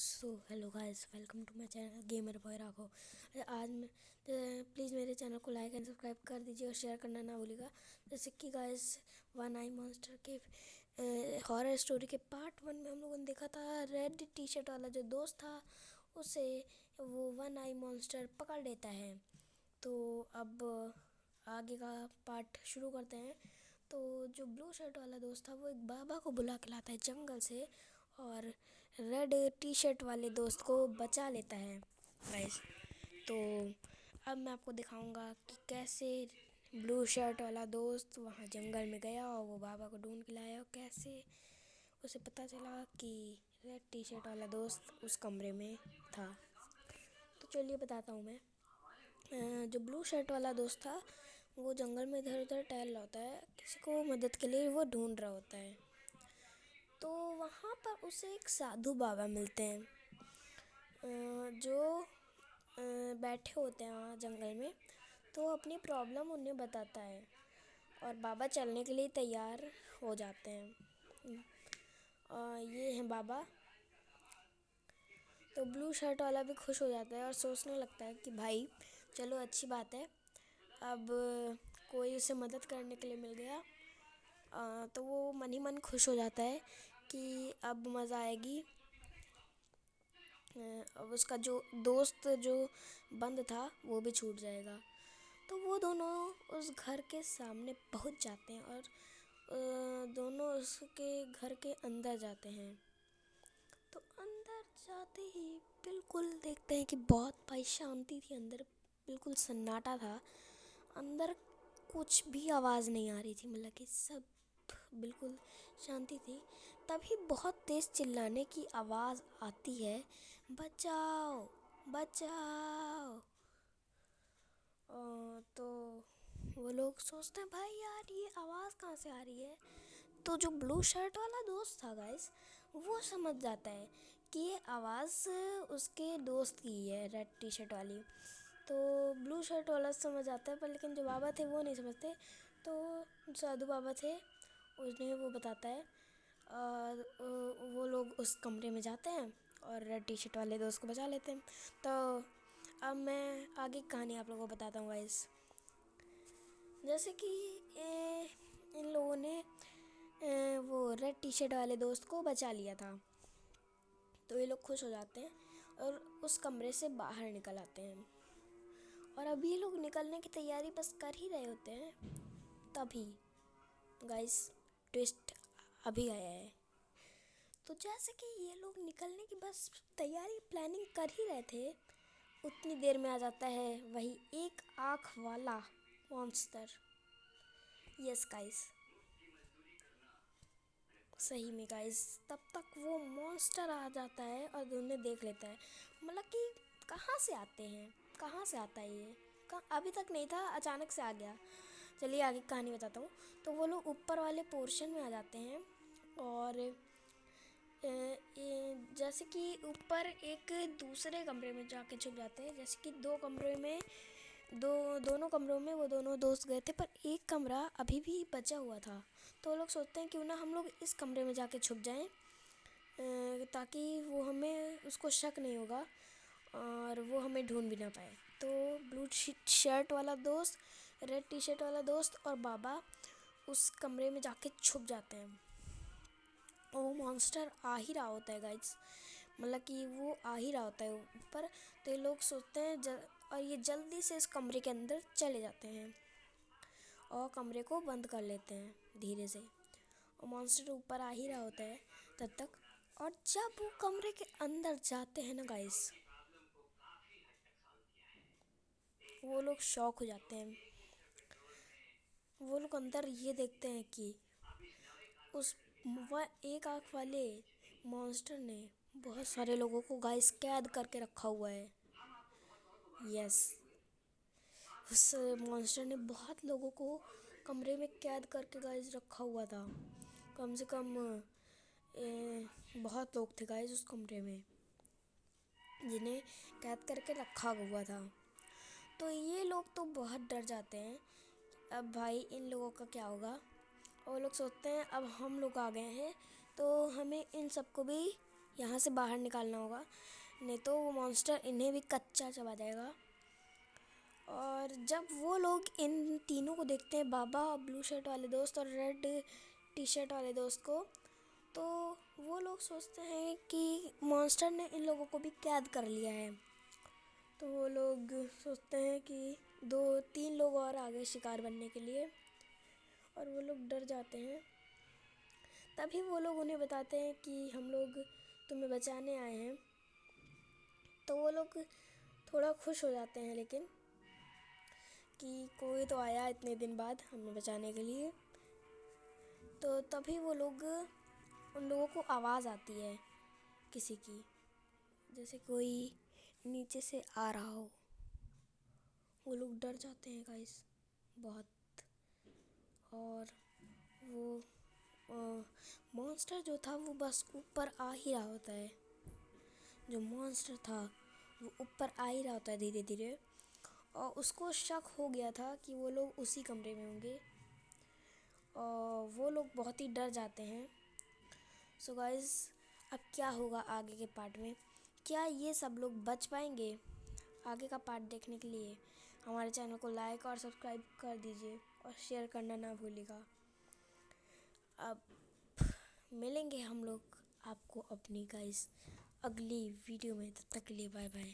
Hello guys, welcome to my channel gamer boy Raghav. आज मैं please मेरे चैनल को लाइक एंड सब्सक्राइब कर दीजिए और शेयर करना ना भूलिएगा। जैसे कि गाइस, वन आई मॉन्स्टर के हॉरर स्टोरी के पार्ट 1 में हम लोगों ने देखा था, रेड टी शर्ट वाला जो दोस्त था उसे वो वन आई मॉन्स्टर पकड़ लेता है। तो अब आगे का पार्ट शुरू करते हैं। तो जो ब्लू शर्ट वाला दोस्त था वो एक बाबा को बुला के लाता है जंगल से, और रेड टी शर्ट वाले दोस्त को बचा लेता है गाइस। तो अब मैं आपको दिखाऊंगा कि कैसे ब्लू शर्ट वाला दोस्त वहाँ जंगल में गया और वो बाबा को ढूंढ के लाया, और कैसे उसे पता चला कि रेड टी शर्ट वाला दोस्त उस कमरे में था। तो चलिए बताता हूँ मैं। जो ब्लू शर्ट वाला दोस्त था वो जंगल में इधर उधर टहल रहा होता है, किसी को मदद के लिए वो ढूंढ रहा होता है। तो वहाँ पर उसे एक साधु बाबा मिलते हैं, जो बैठे होते हैं वहाँ जंगल में। तो अपनी प्रॉब्लम उन्हें बताता है और बाबा चलने के लिए तैयार हो जाते हैं। ये हैं बाबा। तो ब्लू शर्ट वाला भी खुश हो जाता है और सोचने लगता है कि भाई चलो अच्छी बात है, अब कोई उसे मदद करने के लिए मिल गया। तो वो मन ही मन खुश हो जाता है कि अब मज़ा आएगी। अब उसका जो दोस्त जो बंद था वो भी छूट जाएगा। तो वो दोनों उस घर के सामने पहुंच जाते हैं और दोनों उसके घर के अंदर जाते हैं। तो अंदर जाते ही बिल्कुल देखते हैं कि बहुत भाई शांति थी अंदर, बिल्कुल सन्नाटा था अंदर, कुछ भी आवाज़ नहीं आ रही थी, मतलब कि सब बिल्कुल शांति थी। तभी बहुत तेज़ चिल्लाने की आवाज़ आती है, बचाओ बचाओ। तो वो लोग सोचते हैं भाई यार ये आवाज़ कहाँ से आ रही है। तो जो ब्लू शर्ट वाला दोस्त था गाइस, वो समझ जाता है कि ये आवाज़ उसके दोस्त की है, रेड टी शर्ट वाली। तो ब्लू शर्ट वाला समझ आता है, पर लेकिन जो बाबा थे वो नहीं समझते। तो साधु बाबा थे, उन्हें वो बताता है और वो लोग उस कमरे में जाते हैं और रेड टी शर्ट वाले दोस्त को बचा लेते हैं। तो अब मैं आगे की कहानी आप लोगों को बताता हूँ गाइस। जैसे कि इन लोगों ने वो रेड टी शर्ट वाले दोस्त को बचा लिया था, तो ये लोग खुश हो जाते हैं और उस कमरे से बाहर निकल आते हैं। और अभी ये लोग निकलने की तैयारी बस कर ही रहे होते हैं, तभी गाइस ट्विस्ट अभी आया है। तो जैसे कि ये लोग निकलने की बस तैयारी प्लानिंग कर ही रहे थे, उतनी देर में आ जाता है वही एक आँख वाला मॉन्स्टर। यस गाइस, सही में गाइस, तब तक वो मॉन्स्टर आ जाता है और उन्हें देख लेता है। मतलब कि कहाँ से आते हैं, कहाँ से आता है ये, अभी तक नहीं था, अचानक से आ गया। चलिए आगे कहानी बताता हूँ। तो वो लोग ऊपर वाले पोर्शन में आ जाते हैं और जैसे कि ऊपर एक दूसरे कमरे में जाके छुप जाते हैं। जैसे कि दोनों कमरों में वो दोनों दोस्त गए थे, पर एक कमरा अभी भी बचा हुआ था। तो वो लोग सोचते हैं क्यों ना हम लोग इस कमरे में जाके छुप जाएं, ताकि वो हमें उसको शक नहीं होगा और वो हमें ढूंढ भी ना पाए। तो ब्लू शर्ट वाला दोस्त, रेड टी शर्ट वाला दोस्त और बाबा उस कमरे में जाके छुप जाते हैं। और वो मॉन्स्टर आ ही रहा होता है गाइस, मतलब कि वो आ ही रहा होता है ऊपर। तो ये लोग सोचते हैं और ये जल्दी से इस कमरे के अंदर चले जाते हैं और कमरे को बंद कर लेते हैं धीरे से। और मॉन्स्टर ऊपर आ ही रहा होता है तब तक। और जब वो कमरे के अंदर जाते हैं ना गाइस, वो लोग शॉक हो जाते हैं। वो लोग अंदर ये देखते हैं कि उस एक आँख वाले मॉन्स्टर ने बहुत सारे लोगों को गाइस कैद करके रखा हुआ है। यस, उस मॉन्स्टर ने बहुत लोगों को कमरे में कैद करके गाइस रखा हुआ था। कम से कम बहुत लोग थे गाइस उस कमरे में जिन्हें कैद करके रखा हुआ था। तो ये लोग तो बहुत डर जाते हैं, अब भाई इन लोगों का क्या होगा। और लोग सोचते हैं अब हम लोग आ गए हैं तो हमें इन सबको भी यहाँ से बाहर निकालना होगा, नहीं तो वो मॉन्स्टर इन्हें भी कच्चा चबा जाएगा। और जब वो लोग इन तीनों को देखते हैं, बाबा, ब्लू शर्ट वाले दोस्त और रेड टी शर्ट वाले दोस्त को, तो वो लोग सोचते हैं कि मॉन्स्टर ने इन लोगों को भी कैद कर लिया है। तो वो लोग सोचते हैं कि 2-3 लोग और आ गए शिकार बनने के लिए, और वो लोग डर जाते हैं। तभी वो लोग उन्हें बताते हैं कि हम लोग तुम्हें बचाने आए हैं। तो वो लोग थोड़ा खुश हो जाते हैं, लेकिन कि कोई तो आया इतने दिन बाद हमें बचाने के लिए। तो तभी वो लोग, उन लोगों को आवाज़ आती है किसी की, जैसे कोई नीचे से आ रहा हो। वो लोग डर जाते हैं गाइस बहुत। और वो मॉन्स्टर जो था वो बस ऊपर आ ही रहा होता है। जो मॉन्स्टर था वो ऊपर आ ही रहा होता है धीरे धीरे, और उसको शक हो गया था कि वो लोग उसी कमरे में होंगे, और वो लोग बहुत ही डर जाते हैं। सो गाइस, अब क्या होगा आगे के पार्ट में? क्या ये सब लोग बच पाएंगे? आगे का पार्ट देखने के लिए हमारे चैनल को लाइक और सब्सक्राइब कर दीजिए, और शेयर करना ना भूलिएगा। अब मिलेंगे हम लोग आपको अपनी गाइस अगली वीडियो में, तब तक के लिए बाय बाय।